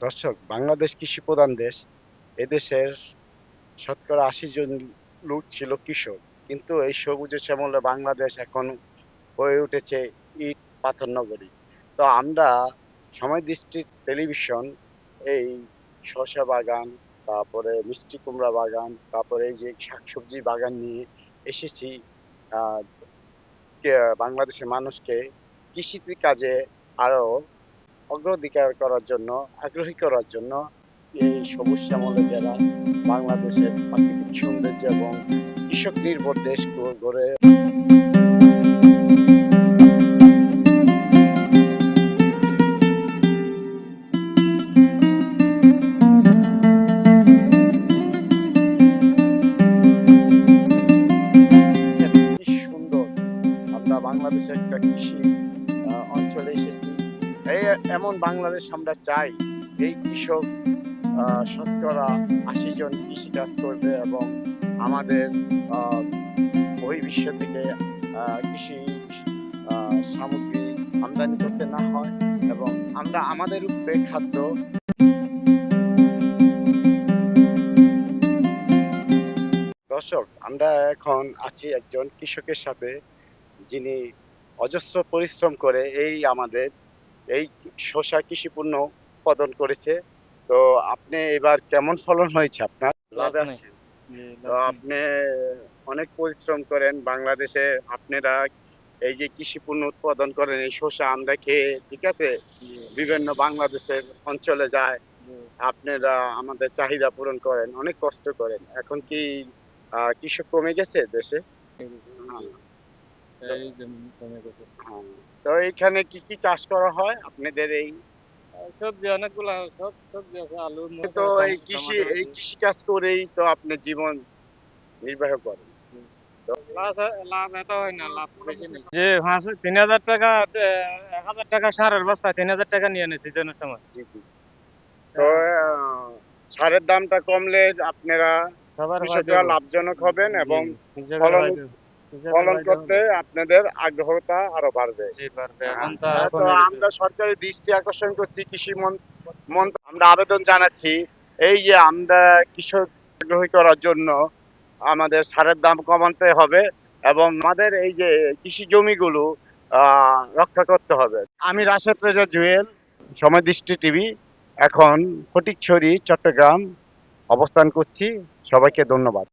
দর্শক, বাংলাদেশ কৃষি প্রধান দেশ। এদেশের শতকরা ৮০ জন লোক ছিল কৃষক। কিন্তু এই সবুজে শ্যামলে বাংলাদেশ এখন হয়ে উঠেছে ইট পাথর নগরী। তো আমরা সময় দৃষ্টি টেলিভিশন এই শসা বাগান, তারপরে মিষ্টি কুমড়া বাগান, তারপরে এই যে শাকসবজি বাগান নিয়ে এসেছি আহ, বাংলাদেশের মানুষকে কৃষি কাজে আরো অগ্রাধিকার করার জন্য, আগ্রহী করার জন্য। এই সবুজ শ্যামলের যারা বাংলাদেশের প্রাকৃতিক সৌন্দর্য এবং কৃষক নির্ভর দেশ গড়ে কি সুন্দর। আমরা বাংলাদেশে একটা কৃষি অঞ্চলে এসেছি। এই এমন বাংলাদেশ আমরা চাই। এই কৃষক শতকরা ৮০ জন কৃষিকাজ করবে এবং আমাদের আহ, বহির্বিশ্ব থেকে কৃষি সামগ্রী আমদানি করতে না হয় এবং আমরা আমাদের উপরে খাদ্য। দর্শক, আমরা এখন আছি একজন কৃষকের সাথে, যিনি অজস্র পরিশ্রম করে এই আমাদের এই শসা কৃষি পণ্য উৎপাদন করেছে। তো আপনি এবার কেমন ফলন হয়েছে আপনার? লাভ লাভে নেই। আছেন? জি, তো লাভ নেই। আপনি অনেক পরিশ্রম করেন বাংলাদেশে। আপনারা এই যে কৃষি পণ্য উৎপাদন করেন, এই শসা আমরা খেয়ে, ঠিক আছে, জি, বিভিন্ন বাংলাদেশের অঞ্চলে যায়। জি। আপনারা আমাদের চাহিদা পূরণ করেন, অনেক কষ্ট করেন। এখন কি কৃষক কমে গেছে দেশে? হ্যাঁ, তো এই জন্য কমে গেছে। হ্যাঁ, তো এইখানে কি কি চাষ করা হয় আপনাদের এই? সবজি অনেকগুলা সব সবজি আছে, আলু, তো মটর, এই কৃষি টমেটো এই আছে। কৃষি কাজ করেই তো আপনি জীবন নির্বাহ করেন। হুম। লাভ এত হয় না, লাভ বেশি নেই। যে ৩,০০০ টাকা, ১,০০০ টাকা সারের বস্তা ৩,০০০ টাকা নিয়ে নেয় সিজনের সময়। জি, জি। তো সারের দামটা কমলে আপনারা সবার ভাই কৃষকরা দেবো। লাভজনক হবেন জি, এবং কৃষকের ফলন ভাই দেবো। কৃষকের ফলন ভাই দেবো। করতে আপনাদের আগ্রহতা আরো বাড়বে। জি, পারবে। এখন হ্যাঁ, তো হ্যাঁ, তো কমে গেছে। আমরা সরকারের দৃষ্টি আকর্ষণ করছি, আমরা আবেদন জানাচ্ছি। এই যে আমরা কৃষক আগ্রহী করার জন্য আমাদের সারের দাম কমাতে হবে এবং আমাদের এই যে কৃষি জমিগুলো রক্ষা করতে হবে। আমি রাশেদ রেজা জুয়েল, সময় দৃষ্টি টিভি, এখন ফটিকছড়ি, চট্টগ্রাম অবস্থান করছি। সবাইকে ধন্যবাদ।